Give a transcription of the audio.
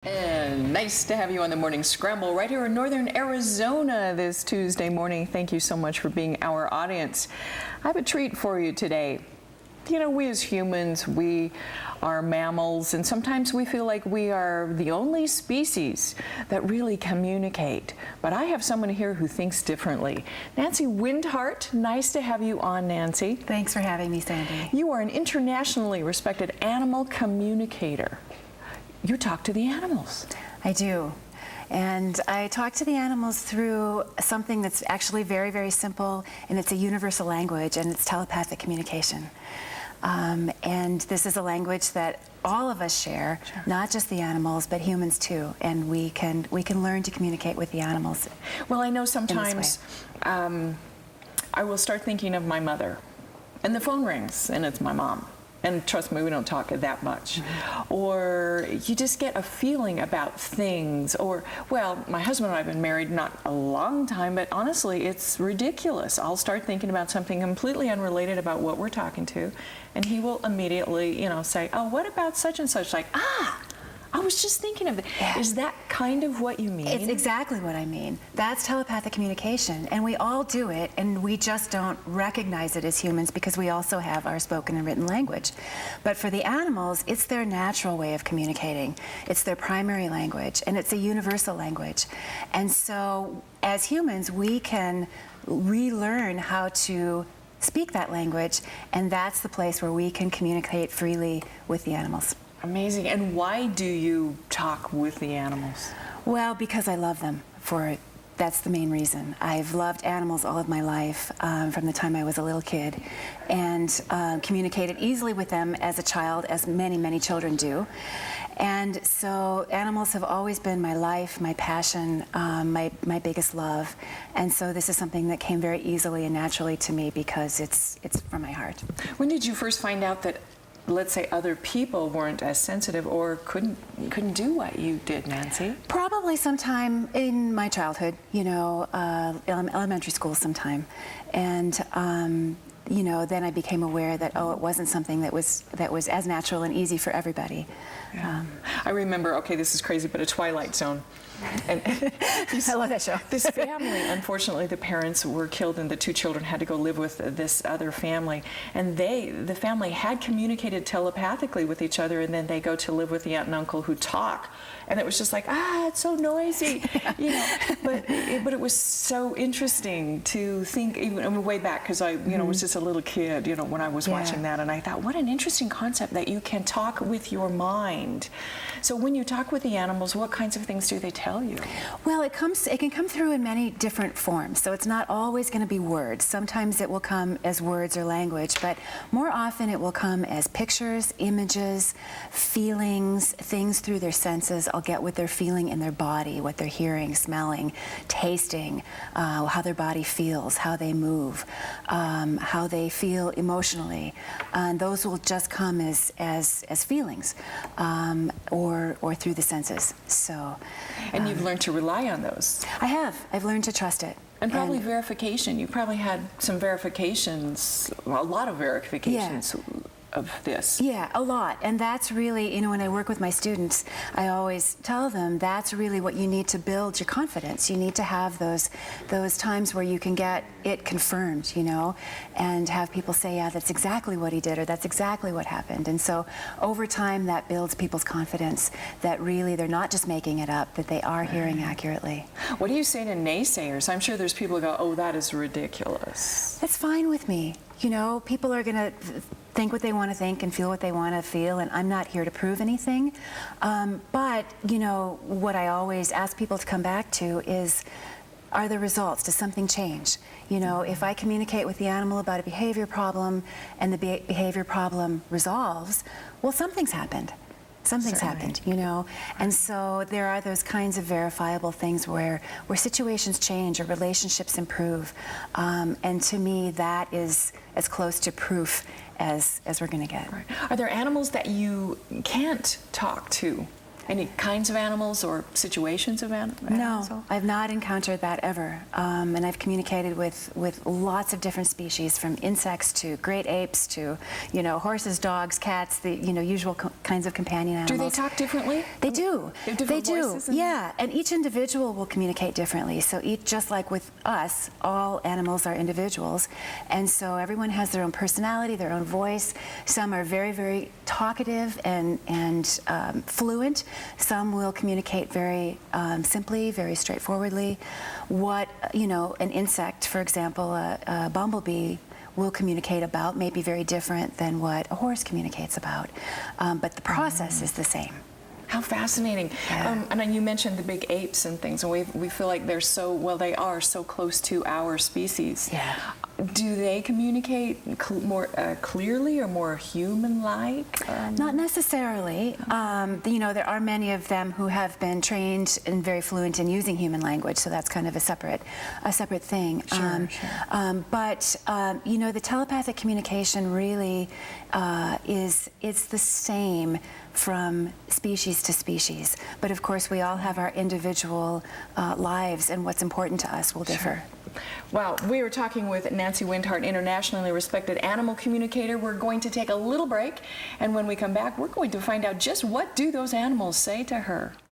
And nice to have you on the Morning Scramble right here in northern Arizona this Tuesday morning. Thank you so much for being our audience. I have a treat for you today. You know, we as humans, we are mammals, and sometimes we feel like we are the only species that really communicate. But I have someone here who thinks differently. Nancy Windheart, nice to have you on, Nancy. Thanks for having me, Sandy. You are an internationally respected animal communicator. You talk to the animals. I do. And I talk to the animals through something that's actually very, very simple, and it's a universal language, and it's telepathic communication. And this is a language that all of us share, not just the animals, but humans too. And we can learn to communicate with the animals. Well, I know sometimes I will start thinking of my mother, and the phone rings, and it's my mom. And trust me, we don't talk that much. Mm-hmm. Or you just get a feeling about things. Or, well, my husband and I have been married not a long time, but honestly, it's ridiculous. I'll start thinking about something completely unrelated about what we're talking to, and he will immediately, say, oh, what about such and such? Like, I was just thinking of it. Yeah. Is that kind of what you mean? It's exactly what I mean. That's telepathic communication, and we all do it, and we just don't recognize it as humans because we also have our spoken and written language. But for the animals, it's their natural way of communicating. It's their primary language, and it's a universal language. And so, as humans, we can relearn how to speak that language, and that's the place where we can communicate freely with the animals. Amazing. And why do you talk with the animals? Well, because I love them. That's the main reason. I've loved animals all of my life, from the time I was a little kid, and communicated easily with them as a child, as many, many children do. And so animals have always been my life, my passion, my biggest love. And so this is something that came very easily and naturally to me because it's from my heart. When did you first find out that, let's say, other people weren't as sensitive or couldn't do what you did, Nancy? Probably sometime in my childhood, elementary school sometime. And then I became aware that, it wasn't something that was as natural and easy for everybody. Yeah. I remember, okay, this is crazy, but a Twilight Zone. And I love that show. This family, unfortunately, the parents were killed and the two children had to go live with this other family. And the family had communicated telepathically with each other, and then they go to live with the aunt and uncle who talk. And it was just like, it's so noisy, But it was so interesting to think, even way back, because I, was just a little kid, when I was watching that, and I thought, what an interesting concept that you can talk with your mind. So when you talk with the animals, what kinds of things do they tell you? Well, it can come through in many different forms. So it's not always going to be words. Sometimes it will come as words or language, but more often it will come as pictures, images, feelings, things through their senses. I'll get what they're feeling in their body, what they're hearing, smelling, tasting, how their body feels, how they move, how they feel emotionally. And those will just come as feelings, or through the senses. So. And you've learned to rely on those. I have. I've learned to trust it. And probably verification. You probably had some verifications, a lot of verifications of this. Yeah, a lot. And that's really, when I work with my students, I always tell them that's really what you need to build your confidence. You need to have those times where you can get it confirmed, and have people say, yeah, that's exactly what he did, or that's exactly what happened. And so over time, that builds people's confidence that really they're not just making it up, that they are hearing accurately. What do you say to naysayers? I'm sure there's people who go, oh, that is ridiculous. That's fine with me. People are going to think what they want to think and feel what they want to feel, and I'm not here to prove anything. But, what I always ask people to come back to is, are the results? Does something change? If I communicate with the animal about a behavior problem and the behavior problem resolves, well, something's happened. Something's happened, And so there are those kinds of verifiable things where situations change or relationships improve. And to me, that is as close to proof as we're going to get. Right. Are there animals that you can't talk to? Any kinds of animals or situations of animals? No, I've not encountered that ever. And I've communicated with lots of different species, from insects to great apes to, horses, dogs, cats, the, usual kinds of companion animals. Do they talk differently? They do. They have different voices and- Yeah, and each individual will communicate differently. So just like with us, all animals are individuals. And so everyone has their own personality, their own voice. Some are very, very talkative and fluent. Some will communicate very simply, very straightforwardly. What, an insect, for example, a bumblebee, will communicate about may be very different than what a horse communicates about. But the process is the same. How fascinating. Yeah. And then you mentioned the big apes and things, and we feel like they are so close to our species. Yeah. Do they communicate more clearly or more human-like? Not necessarily. There are many of them who have been trained and very fluent in using human language, so that's kind of a separate thing. Sure. But the telepathic communication really it's the same from species to species. But of course, we all have our individual lives, and what's important to us will differ. Well, we were talking with Nancy Windheart, internationally respected animal communicator. We're going to take a little break, and when we come back, we're going to find out just what do those animals say to her.